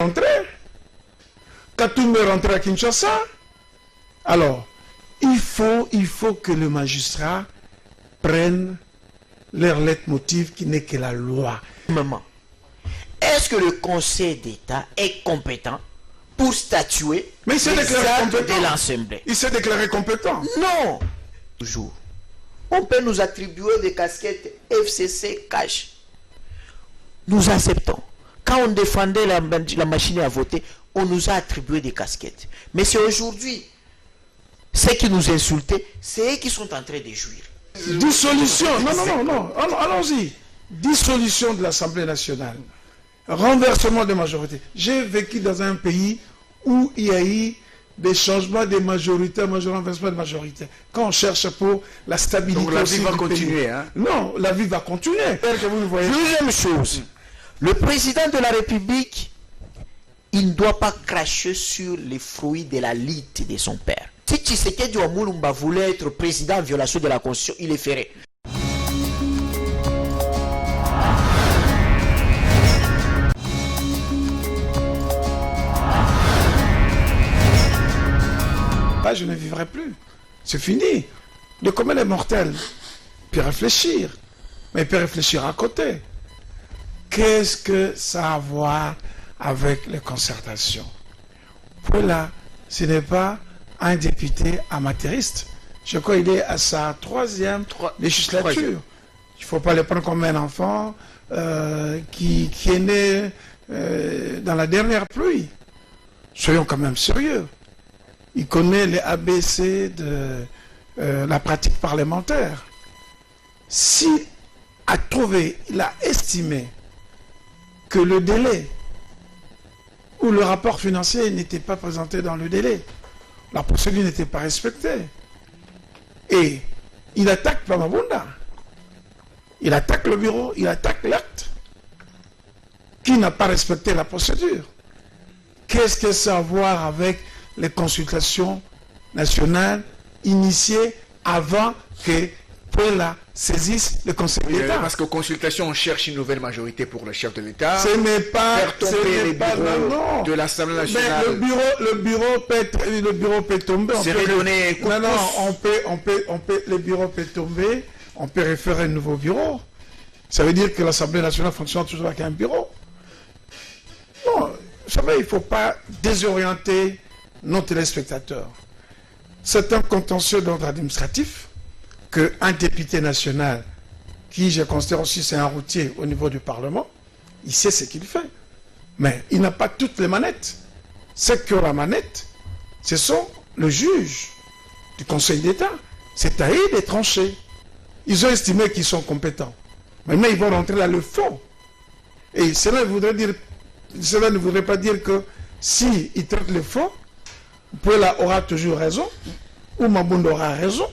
rentré. Katumbi est rentré à Kinshasa. Alors, il faut que le magistrat prenne leur leitmotiv qui n'est que la loi. Maman, est-ce que le Conseil d'État est compétent pour statuer mais il s'est déclaré compétent. De l'Assemblée? Il s'est déclaré compétent. Non. Toujours. On peut nous attribuer des casquettes FCC cash. Nous acceptons. Quand on défendait la machine à voter, on nous a attribué des casquettes. Mais c'est aujourd'hui, ceux qui nous insultaient, c'est eux qui sont en train de jouir. Dissolution, non, allons-y. Dissolution de l'Assemblée nationale. Renversement de majorité. J'ai vécu dans un pays où il y a eu des changements de majorité, renversement de majorité. Quand on cherche pour la stabilité. Donc la vie va continuer. Hein? Non, la vie va continuer. Que vous le voyez. Deuxième chose, le président de la République, il ne doit pas cracher sur les fruits de la lite de son père. Si Tshisekedi Ouamulumba voulait être président en violation de la Constitution, il le ferait. Là, je ne vivrai plus. C'est fini. De comment les mortels. Puis réfléchir. Mais puis réfléchir à côté. Qu'est-ce que ça a à voir avec les concertations? Voilà, ce n'est pas un député amateuriste. Je crois qu'il est à sa troisième législature. Il ne faut pas le prendre comme un enfant qui est né dans la dernière pluie. Soyons quand même sérieux. Il connaît les ABC de la pratique parlementaire. S'il a trouvé, il a estimé que le délai ou le rapport financier n'était pas présenté dans le délai, la procédure n'était pas respectée, et il attaque Plamabunda, il attaque le bureau, il attaque l'acte, qui n'a pas respecté la procédure. Qu'est-ce que ça a à voir avec les consultations nationales initiées avant que Pouella saisisse le Conseil d'État? Parce que consultation, on cherche une nouvelle majorité pour le chef de l'État. Ce n'est pas, faire tomber les bureaux de l'Assemblée nationale. Mais le bureau peut tomber. C'est redonner un coup de pouce. Le bureau peut tomber. On peut référer un nouveau bureau. Ça veut dire que l'Assemblée nationale fonctionne toujours avec un bureau. Non, vous savez, il ne faut pas désorienter nos téléspectateurs. C'est un contentieux d'ordre administratif qu'un député national, qui je considère aussi c'est un routier au niveau du Parlement, il sait ce qu'il fait. Mais il n'a pas toutes les manettes. Ceux qui ont la manette, ce sont le juge du Conseil d'État. C'est à eux de trancher. Ils ont estimé qu'ils sont compétents. Maintenant, ils vont rentrer dans le fond. Et cela ne voudrait pas dire que s'ils traitent le fond, Pouella aura toujours raison, ou Mabunda aura raison,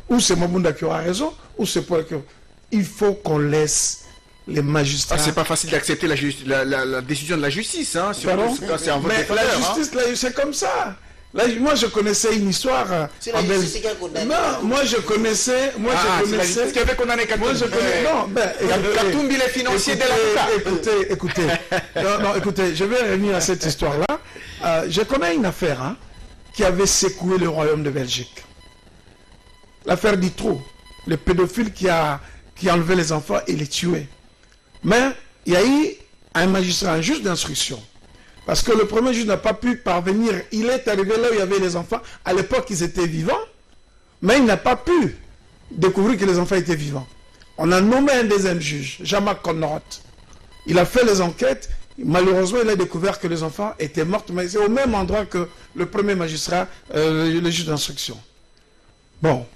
ou c'est Mabunda qui aura raison, ou c'est Pouella qui aura raison. Il faut qu'on laisse les magistrats... Ah, c'est pas facile d'accepter la décision de la justice, hein, c'est un vote de la justice, là, c'est comme ça. Là, moi, je connaissais une histoire en Belgique. Non, moi, je connaissais... c'est la justice qui avait condamné Katumbi. Katumbi, les financiers de l'État. Écoutez, je vais revenir à cette histoire-là. Je connais une affaire qui avait secoué le royaume de Belgique. L'affaire Dutroux, le pédophile qui a enlevé les enfants et les tué. Mais il y a eu un magistrat, un juge d'instruction. Parce que le premier juge n'a pas pu parvenir. Il est arrivé là où il y avait les enfants. À l'époque, ils étaient vivants. Mais il n'a pas pu découvrir que les enfants étaient vivants. On a nommé un deuxième juge, Jean-Marc Conrad. Il a fait les enquêtes. Malheureusement, il a découvert que les enfants étaient morts. Mais c'est au même endroit que le premier magistrat, le juge d'instruction. Bon.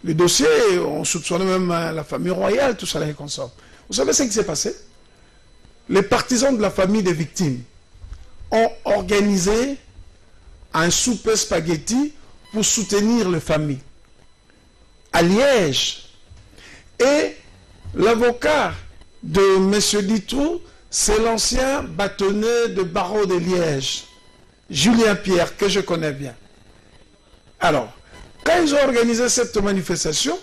Le dossier, on soupçonnait même la famille royale, tout ça, les consorts. Vous savez ce qui s'est passé? Les partisans de la famille des victimes ont organisé un souper spaghetti pour soutenir les familles à Liège. Et l'avocat de M. Dutroux, c'est l'ancien bâtonnier de barreau de Liège, Julien Pierre, que je connais bien. Alors, quand ils ont organisé cette manifestation,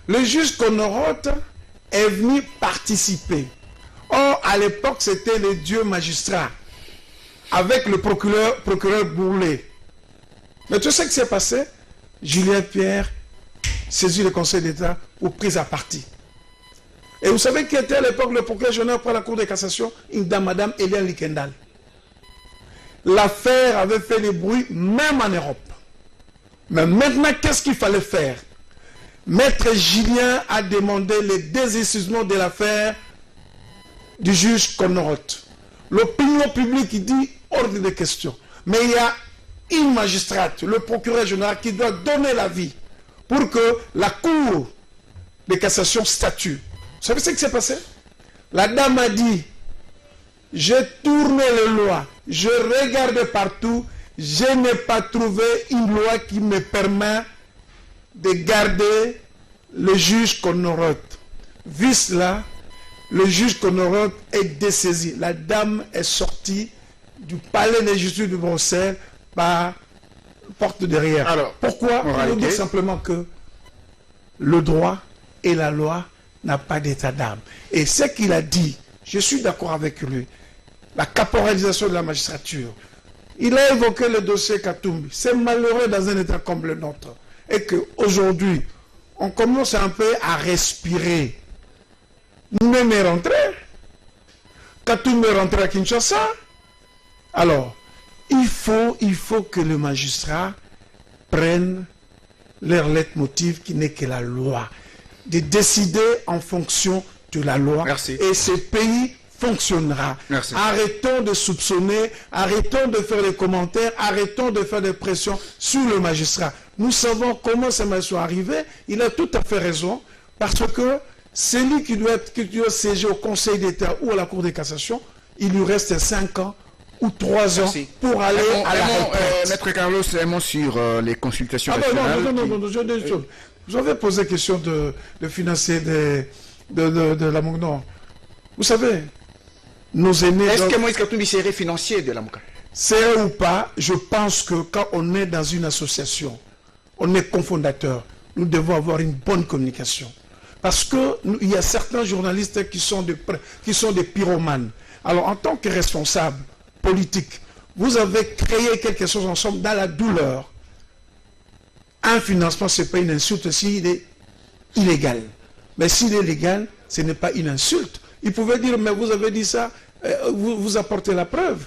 le juge Conorote est venu participer. Or, à l'époque, c'était le dieu magistrat. avec le procureur Bourlet. Mais tu sais ce qui s'est passé? Julien Pierre saisit le Conseil d'État pour prise à partie. Et vous savez qui était à l'époque le procureur général pour la Cour de cassation? Une dame, Madame Eliane Likendal. L'affaire avait fait des bruits même en Europe. Mais maintenant, qu'est-ce qu'il fallait faire? Maître Julien a demandé le désistement de l'affaire du juge Conorotte. L'opinion publique dit ordre de question. Mais il y a une magistrate, le procureur général, qui doit donner l'avis pour que la Cour de cassation statue. Vous savez ce qui s'est passé? La dame a dit, j'ai tourné les lois, je regarde partout, je n'ai pas trouvé une loi qui me permet de garder le juge Conorotte. Vu cela, le juge Conorotte est dessaisi. La dame est sortie du palais de justice de Bruxelles par porte derrière. Alors, pourquoi? On va dire simplement que le droit et la loi n'a pas d'état d'âme. Et ce qu'il a dit, je suis d'accord avec lui, la caporalisation de la magistrature. Il a évoqué le dossier Katumbi. C'est malheureux dans un état comme le nôtre. Et qu'aujourd'hui, on commence un peu à respirer. Même est rentré. Katumbi est rentré à Kinshasa. Alors, il faut que le magistrat prenne leur leitmotiv qui n'est que la loi. De décider en fonction de la loi. Merci. Et ce pays fonctionnera. Merci. Arrêtons de soupçonner, arrêtons de faire des commentaires, arrêtons de faire des pressions sur le magistrat. Nous savons comment ces magistrats sont arrivés. Il a tout à fait raison, parce que celui qui doit siéger au Conseil d'État ou à la Cour de cassation, il lui reste 5 ans ou 3 ans pour aller à la retraite. Maître Carlos, un mot sur les consultations nationales. Non, vous avez posé la question de financier de la MOUCA. Non. Vous savez, nos aînés... Est-ce que Moïse Katumbi serait financier de la MOUCA? C'est ou pas, je pense que quand on est dans une association, on est cofondateur, nous devons avoir une bonne communication. Parce qu'il y a certains journalistes qui sont des pyromanes. Alors, en tant que responsable politique, vous avez créé quelque chose ensemble dans la douleur. Un financement, ce n'est pas une insulte s'il est illégal. Mais s'il est légal, ce n'est pas une insulte. Il pouvait dire, mais vous avez dit ça, vous apportez la preuve.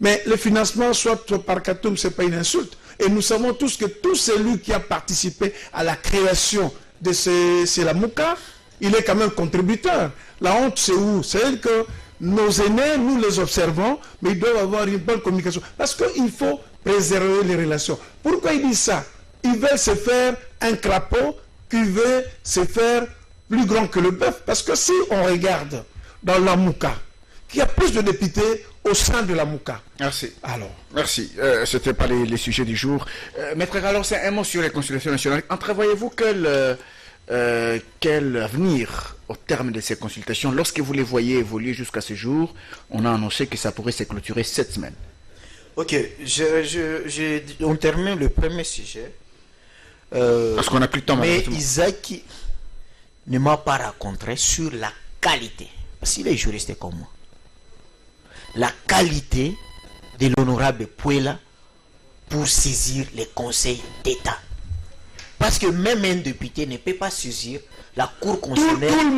Mais le financement, soit par Katoum, ce n'est pas une insulte. Et nous savons tous que tout celui qui a participé à la création de la MOUCA, il est quand même contributeur. La honte, c'est où? C'est que nos aînés, nous les observons, mais ils doivent avoir une bonne communication. Parce qu'il faut préserver les relations. Pourquoi ils disent ça? Ils veulent se faire un crapaud qui veut se faire plus grand que le bœuf. Parce que si on regarde dans la MOUCA, qu'il y a plus de députés au sein de la MOUCA. Merci. Alors. Merci. Ce n'était pas les sujets du jour. Maître Galor, c'est un mot sur les consultations nationales. Entrevoyez-vous quel avenir au terme de ces consultations, lorsque vous les voyez évoluer jusqu'à ce jour? On a annoncé que ça pourrait se clôturer cette semaine. Ok, on termine le premier sujet. Parce qu'on n'a plus de temps. Mais Isaac ne m'a pas raconté sur la qualité, parce qu'il est juriste comme moi, la qualité de l'honorable Pouela pour saisir les conseils d'État. Parce que même un député ne peut pas saisir la Cour constitutionnelle. Tout le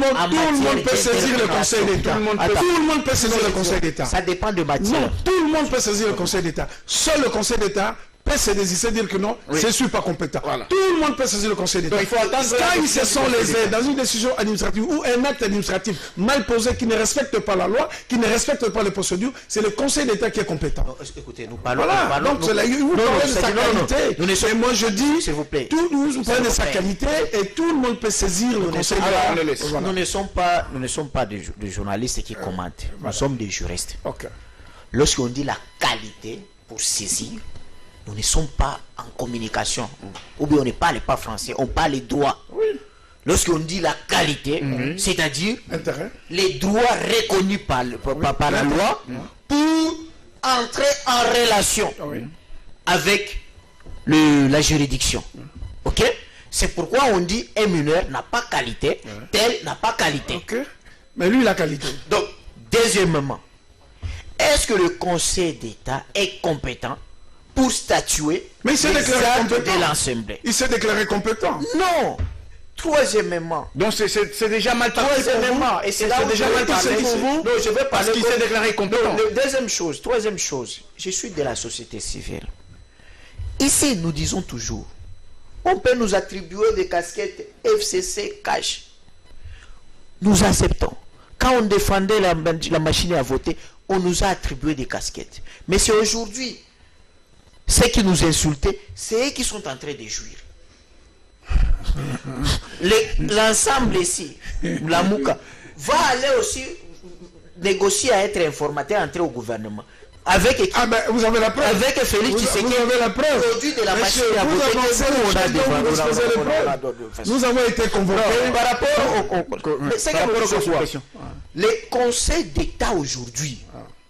monde peut saisir le Conseil d'État. Tout le monde peut saisir le Conseil d'État. Ça dépend de matière. Non, tout le monde peut saisir le Conseil d'État. Seul le Conseil d'État peut se désister, dire que non, je ne suis pas compétent. Voilà. Tout le monde peut saisir le Conseil d'État. Il faut attendre quand ils se sont lésés dans une décision administrative ou un acte administratif mal posé qui ne respecte pas la loi, qui ne respecte pas les procédures, c'est le Conseil d'État qui est compétent. Non, écoutez, nous parlons. Voilà, donc vous parlez de sa qualité. Et moi je dis, s'il vous plaît, vous parlez de sa qualité et tout le monde peut saisir le Conseil d'État. Nous ne sommes pas des journalistes qui commentent. Nous sommes des juristes. Lorsqu'on dit la qualité pour saisir, nous ne sommes pas en communication. Ou bien on ne parle pas français, on parle droit. Oui. Lorsqu'on dit la qualité, c'est-à-dire les droits reconnus par la loi pour entrer en relation avec la juridiction. Ok? C'est pourquoi on dit un mineur n'a pas qualité, tel n'a pas qualité. Okay. Mais lui, il a qualité. Donc, deuxièmement, est-ce que le Conseil d'État est compétent pour statuer Mais il s'est déclaré actes compétent. de l'Assemblée? Il s'est déclaré compétent. Non. Troisièmement. Donc c'est déjà mal parti pour vous. Troisièmement, et c'est là où déjà je mal vais parti parler pour vous. Non, je vais Parce parler qu'il s'est déclaré compétent. troisième chose, je suis de la société civile. Ici, nous disons toujours, on peut nous attribuer des casquettes FCC cash. Nous acceptons. Quand on défendait la machine à voter, on nous a attribué des casquettes. Mais c'est aujourd'hui, ceux qui nous insultaient, c'est eux qui sont en train de jouir. L'ensemble ici, la Mouka, va aller aussi négocier à être informateur, entrer au gouvernement. Avec qui? Ah ben, vous avez la preuve. Avec Félix Tshisekedi. Vous avez la preuve. Produit de la machine Monsieur, à vous voter. avancez les choses dont vous exposez les preuves. Nous avons été convoqués. Par rapport Mais c'est par rapport aux consultations. les conseils d'État aujourd'hui,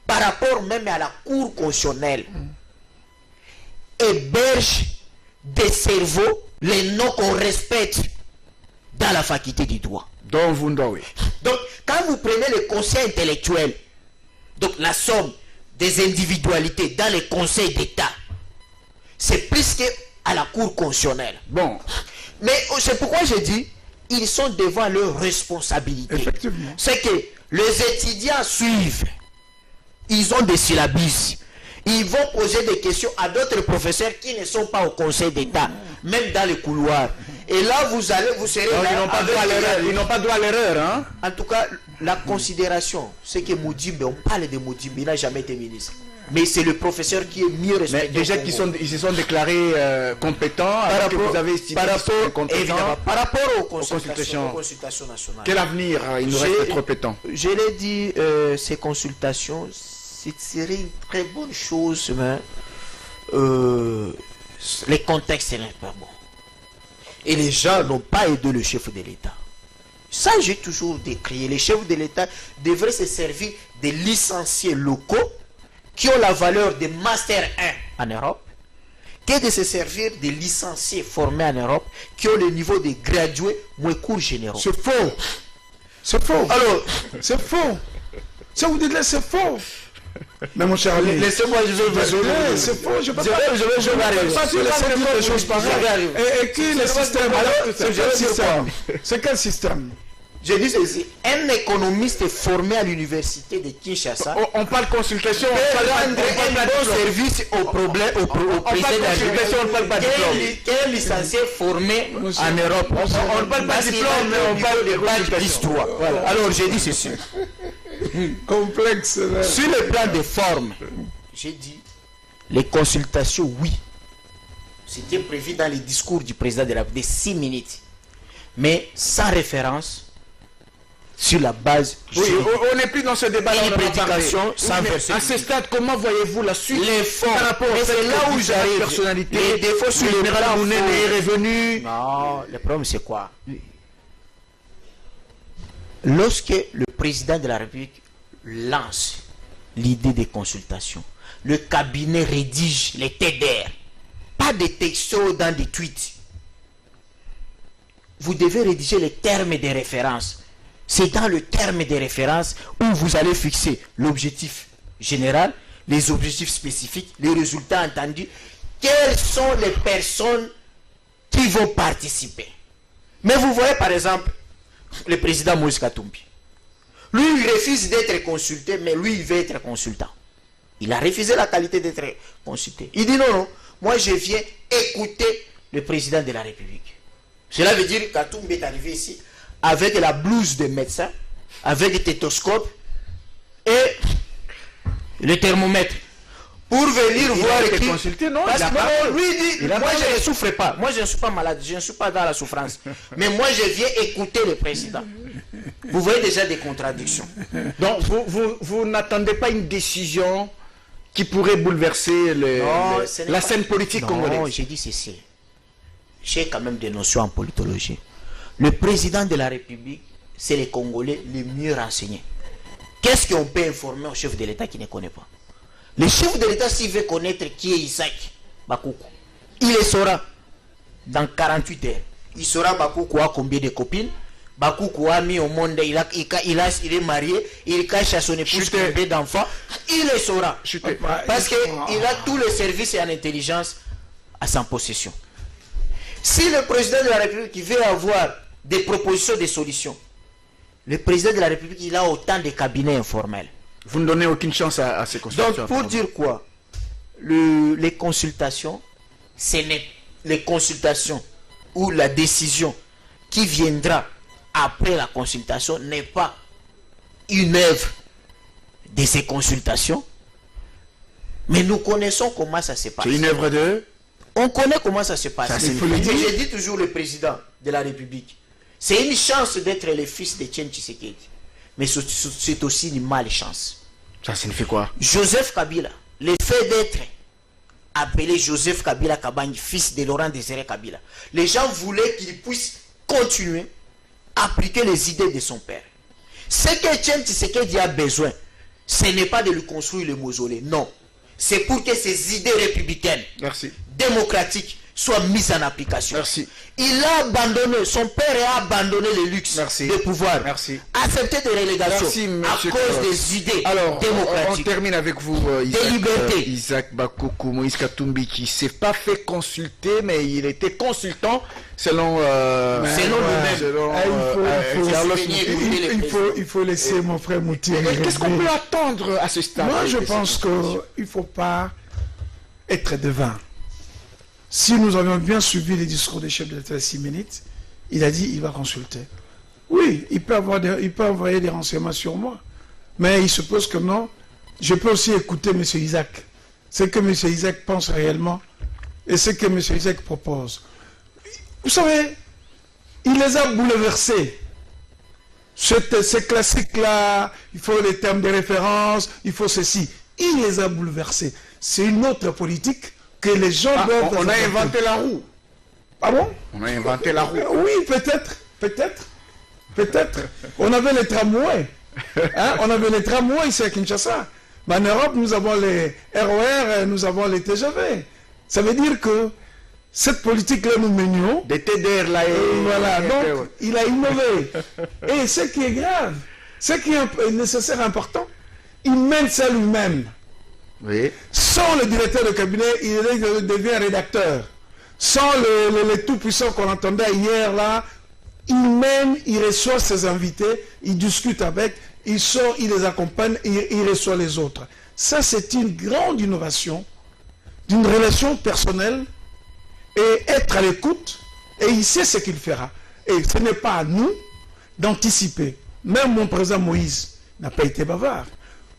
par rapport même à la Cour constitutionnelle, hébergent des cerveaux, les noms qu'on respecte dans la faculté du droit. Donc vous n'avez. Donc, quand vous prenez les conseils intellectuels, donc la somme des individualités dans les conseils d'État, c'est plus qu'à la Cour constitutionnelle. Bon. Mais c'est pourquoi je dis, ils sont devant leurs responsabilités. Effectivement. C'est que les étudiants suivent. Ils ont des syllabus. Ils vont poser des questions à d'autres professeurs qui ne sont pas au Conseil d'État, même dans les couloirs. Et là, vous serez Donc, là. ils n'ont pas droit à l'erreur. Ils n'ont pas droit à l'erreur, hein. En tout cas, la considération, c'est que Moudimbe, on parle de Moudimbe, il n'a jamais été ministre. Mais c'est le professeur qui est mieux respecté. Mais déjà ils se sont déclarés compétents, alors que vous avez estimé par qu'ils sont rapport, incompétents. évidemment, par rapport aux consultations. consultations nationales. Quel avenir il nous reste trop peu de temps? Je l'ai dit, ces consultations, ce serait une très bonne chose, mais les contextes n'est pas bon. Et les gens n'ont pas aidé le chef de l'État. Ça, j'ai toujours décrié. Les chefs de l'État devraient se servir des licenciés locaux qui ont la valeur de Master 1 en Europe, que de se servir des licenciés formés en Europe qui ont le niveau de gradués moins cours généraux. C'est faux. C'est faux. Alors, c'est faux. Ça vous dites là, c'est faux. Mais mon cher ami, laissez-moi, je vais désolé, c'est faux. Je peux pas dire des choses pareilles. Et qui le système? C'est quel système? C'est quel système? Je dis ceci, un économiste formé à l'université de Kinshasa On parle consultation, peut on rendre un bon service au président de la République. on ne parle pas de diplôme. Quel licencié formé en Europe? On ne parle pas de diplôme, mais on parle de bac d'histoire. Alors j'ai dit ceci. Complexe. Sur le plan de forme, j'ai dit les consultations, oui. C'était prévu dans les discours du président de la République de 6 minutes. Mais sans référence sur la base. Oui, on n'est plus dans ce débat. Une prédication sans verser. À ce stade, comment voyez-vous la suite? Les fonds. Par rapport Mais c'est là où j'arrive. Personnalité. Les défauts sur le plan Mounene est revenu. Non, le problème c'est quoi? Lorsque le président de la République lance l'idée des consultations, le cabinet rédige les TDR, pas des textos dans des tweets. Vous devez rédiger les termes de référence. C'est dans le terme de référence où vous allez fixer l'objectif général, les objectifs spécifiques, les résultats entendus, quelles sont les personnes qui vont participer. Mais vous voyez par exemple le président Moïse Katumbi. Lui, il refuse d'être consulté, mais lui, il veut être consultant. Il a refusé la qualité d'être consulté. Il dit non, non, moi je viens écouter le président de la République. Cela veut dire que Katumbi est arrivé ici avec la blouse de médecin, avec le stéthoscope et le thermomètre. Pour venir voir qui... consulté, non? Parce que lui dit, moi je ne souffre pas. Moi je ne suis pas malade, je ne suis pas dans la souffrance. Mais moi je viens écouter le président. Vous voyez déjà des contradictions. Donc vous n'attendez pas une décision qui pourrait bouleverser la scène politique congolaise? Non, j'ai dit ceci. J'ai quand même des notions en politologie. Le président de la République, c'est les Congolais les mieux renseignés. Qu'est-ce qu'on peut informer au chef de l'État qui ne connaît pas? Le chef de l'État, s'il veut connaître qui est Isaac Bakoukou, il le saura dans 48 heures. Il saura Bakoukou a combien de copines, Bakoukou a mis au monde, il est marié, il cache à son épouse combien d'enfants, il le saura. Parce qu'il a tous les services et l'intelligence à sa possession. Si le président de la République veut avoir des propositions, des solutions, le président de la République, il a autant de cabinets informels. Vous ne donnez aucune chance à ces consultations. Donc, pour dire quoi, les consultations, ce n'est les consultations ou la décision qui viendra après la consultation n'est pas une œuvre de ces consultations, mais nous connaissons comment ça se passe. C'est une œuvre de... On connaît comment ça se passe. J'ai dit toujours le président de la République. C'est une chance d'être le fils de Tien Tshisekedi. Mais c'est aussi une malchance. Ça signifie quoi? Joseph Kabila, le fait d'être appelé Joseph Kabila Kabangi, fils de Laurent Désiré Kabila, les gens voulaient qu'il puisse continuer à appliquer les idées de son père. Ce que Tien Tshisekedi a besoin, ce n'est pas de lui construire le mausolée, non. C'est pour que ces idées républicaines, démocratiques, soient mises en application. Merci. Il a abandonné, son père a abandonné le luxe de pouvoir. Accepter des relégations à cause des idées démocratiques. On termine avec vous, Isaac Bakoukou, Moïse Katumbi, qui ne s'est pas fait consulter, mais il était consultant selon il faut laisser mon frère Mouti. Qu'est-ce qu'on peut attendre à ce stade? Moi, je pense qu'il ne faut pas être devin. Si nous avions bien suivi les discours des chefs de l'État 6 minutes, il a dit il va consulter. Oui, il peut envoyer des renseignements sur moi. Mais il suppose que non. Je peux aussi écouter M. Isaac. Ce que M. Isaac pense réellement et ce que M. Isaac propose. Vous savez, il les a bouleversés. Ces classiques-là, il faut les termes de référence, il faut ceci. Il les a bouleversés. C'est une autre politique que les gens doivent... On a inventé la roue. Ah bon? On a inventé la roue. Oui, peut-être. On avait les tramways. Hein? On avait les tramways ici à Kinshasa. Mais en Europe, nous avons les RER, nous avons les TGV. Ça veut dire que cette politique-là, nous menions. Des TDR là. Voilà, donc il a innové. Et ce qui est grave, ce qui est nécessaire, important, il mène ça lui-même. Oui. Sans le directeur de cabinet, il devient rédacteur. Sans le tout-puissant qu'on entendait hier là, il reçoit ses invités, il discute avec, il sort, il les accompagne, il reçoit les autres. Ça, c'est une grande innovation d'une relation personnelle et être à l'écoute, et il sait ce qu'il fera. Et ce n'est pas à nous d'anticiper. Même mon président Moïse n'a pas été bavard.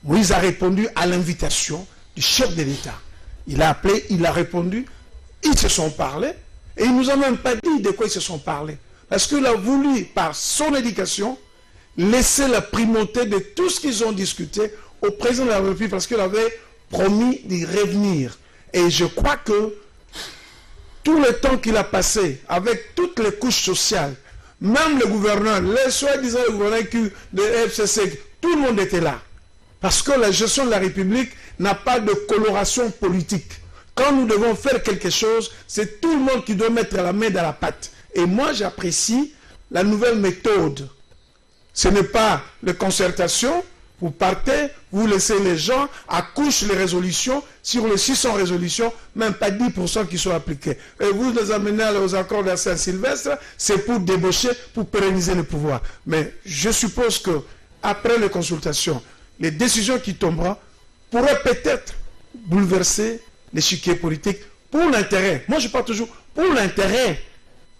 Moïse a répondu à l'invitation du chef de l'État. Il a appelé, il a répondu, ils se sont parlé, et il ne nous a même pas dit de quoi ils se sont parlé. Parce qu'il a voulu, par son éducation, laisser la primauté de tout ce qu'ils ont discuté au président de la République, parce qu'il avait promis d'y revenir. Et je crois que tout le temps qu'il a passé avec toutes les couches sociales, même le gouverneur, les soi-disant gouverneurs de FCC, tout le monde était là. Parce que la gestion de la République n'a pas de coloration politique. Quand nous devons faire quelque chose, c'est tout le monde qui doit mettre la main dans la pâte. Et moi, j'apprécie la nouvelle méthode. Ce n'est pas la concertation. Vous partez, vous laissez les gens accouchent les résolutions. Sur les 600 résolutions, même pas 10% qui sont appliquées. Et vous les amenez aux accords de Saint-Sylvestre, c'est pour débaucher, pour pérenniser le pouvoir. Mais je suppose que après les consultations, les décisions qui tomberont pourraient peut-être bouleverser l'échiquier politique pour l'intérêt. Moi, je parle toujours pour l'intérêt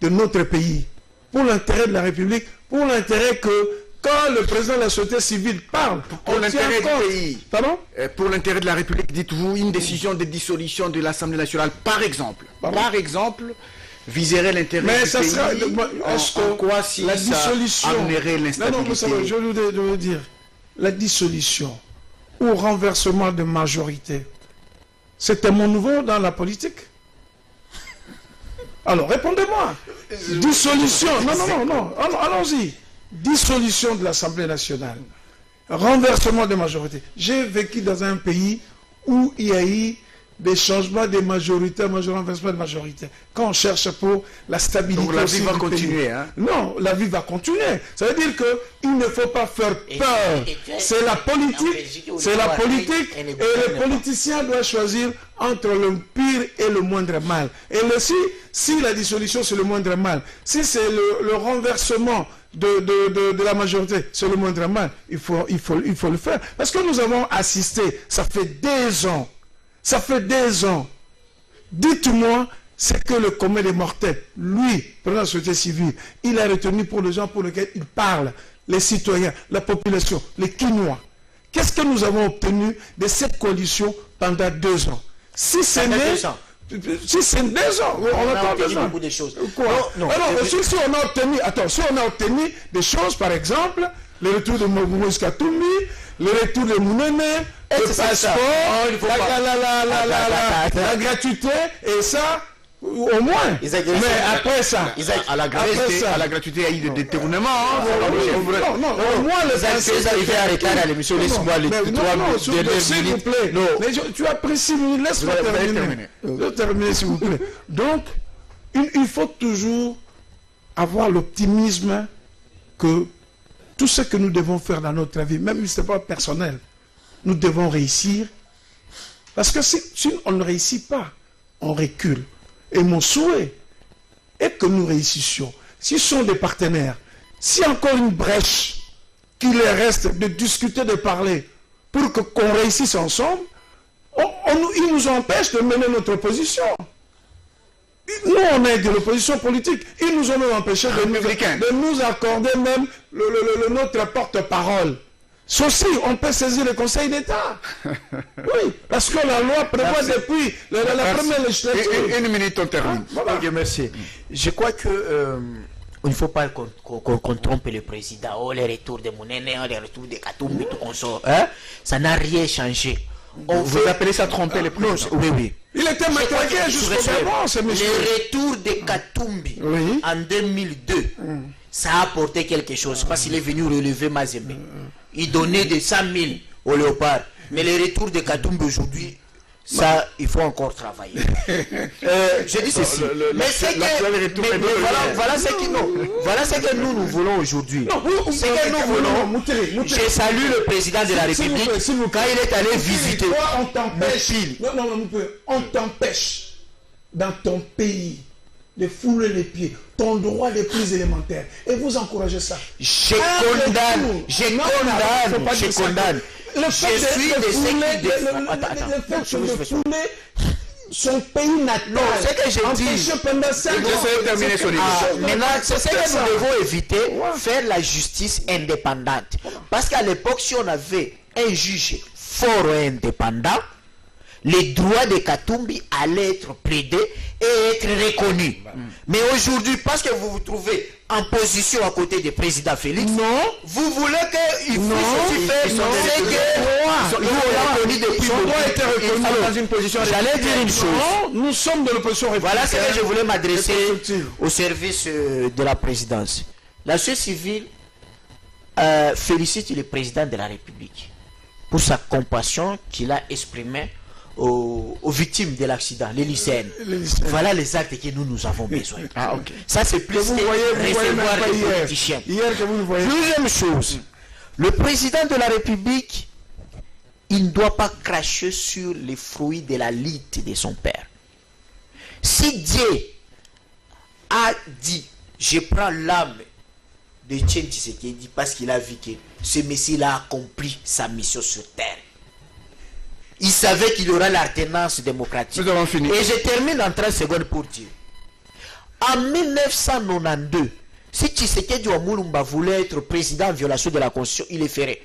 de notre pays, pour l'intérêt de la République, pour l'intérêt que quand le président de la société civile parle, pour l'intérêt du pays. Pardon? Pour l'intérêt de la République, dites-vous, une décision de dissolution de l'Assemblée nationale, par exemple, viserait l'intérêt du pays. En quoi si la dissolution amènerait l'instabilité? Non, je veux dire, la dissolution ou renversement de majorité, c'est un mot nouveau dans la politique? Alors, répondez-moi. Dissolution. Non. Allons-y. Dissolution de l'Assemblée nationale. Renversement de majorité. J'ai vécu dans un pays où il y a eu des changements de majorité, renversement de majorité. Quand on cherche pour la stabilité. Donc la vie va continuer. Hein? Non, la vie va continuer. Ça veut dire qu'il ne faut pas faire peur. C'est la politique. C'est la politique. Et le politicien doit choisir entre le pire et le moindre mal. Et si la dissolution c'est le moindre mal, si c'est le renversement de la majorité, c'est le moindre mal, il faut le faire. Parce que nous avons assisté, ça fait des ans. Ça fait des ans. Dites-moi, c'est que le commun des mortels, lui, président de la société civile, il a retenu pour les gens pour lesquels il parle, les citoyens, la population, les Quinois. Qu'est-ce que nous avons obtenu de cette coalition pendant 2 ans? Si c'est deux ans, on a obtenu beaucoup de choses. Quoi? Non, si on a obtenu, si on a obtenu des choses, par exemple, le retour de Moïse Katumbi, le retour de Mounene, le passeport, la gratuité, et ça, au moins. Mais après ça, à la gratuité, il y a eu des détournements. Non, au moins les Ils arrivaient à retard à l'émission. Laisse-moi les 3 s'il vous plaît. Mais tu as pris 6 minutes, laisse-moi terminer. Je terminer, s'il vous plaît. Donc, il faut toujours avoir l'optimisme que tout ce que nous devons faire dans notre vie, même si ce n'est pas personnel, nous devons réussir. Parce que si on ne réussit pas, on recule. Et mon souhait est que nous réussissions. S'ils sont des partenaires, s'il y a encore une brèche qui leur reste de discuter, de parler, pour qu'on réussisse ensemble, ils nous empêchent de mener notre position. Nous, on est de l'opposition politique. Ils nous ont même empêché de nous accorder même notre porte-parole. Ceci, on peut saisir le Conseil d'État. Oui, parce que la loi prévoit depuis la première législature. Une minute, on termine. Voilà. Ok, merci. Je crois que il ne faut pas qu'on trompe le président. Oh, les retours de Mounene, les retours de Katumbi, tout qu'on sort. Ça n'a rien changé. Vous appelez ça tromper le président? Oui. Il était matraqué jusqu'au moment, ce monsieur. Le retour de Katumbi en 2002, ça a apporté quelque chose parce qu'il est venu relever Mazembe. Il donnait des 100 000 au Léopard. Mais le retour de Katumbi aujourd'hui, ça, il faut encore travailler. Je dis ceci. Mais c'est que... Voilà ce que nous voulons aujourd'hui. C'est que nous voulons... Je salue le président de la République quand il est allé visiter. On t'empêche dans ton pays de fouler les pieds, ton droit le plus élémentaire. Et vous encouragez ça. Je condamne. Le fait de fouler son pays natal. Non, c'est que j'ai dit. Maintenant, c'est ce que nous devons éviter, faire la justice indépendante. Parce qu'à l'époque, si on avait un juge fort et indépendant, les droits de Katumbi allaient être plaidés et être reconnus. Mais aujourd'hui, parce que vous vous trouvez en position à côté du président Félix, vous voulez qu'il puisse aussi faire ce que nous avons été reconnus dans une position. J'allais dire une chose. Nous sommes de l'opposition. Voilà ce que je voulais m'adresser au service de la présidence. La société civile félicite le président de la République pour sa compassion qu'il a exprimée aux victimes de l'accident, les lycéennes. Voilà les actes que nous avons besoin. Ça, c'est plus que recevoir les politiciens. Deuxième chose, le président de la République, il ne doit pas cracher sur les fruits de la lutte de son père. Si Dieu a dit, je prends l'âme de Tien Tshisekedi parce qu'il a vu que ce Messie a accompli sa mission sur terre. Il savait qu'il y aura l'alternance démocratique. Nous avons fini. Et je termine en 30 secondes pour dire. En 1992, si Tshisekedi Wamulumba voulait être président en violation de la Constitution, il le ferait.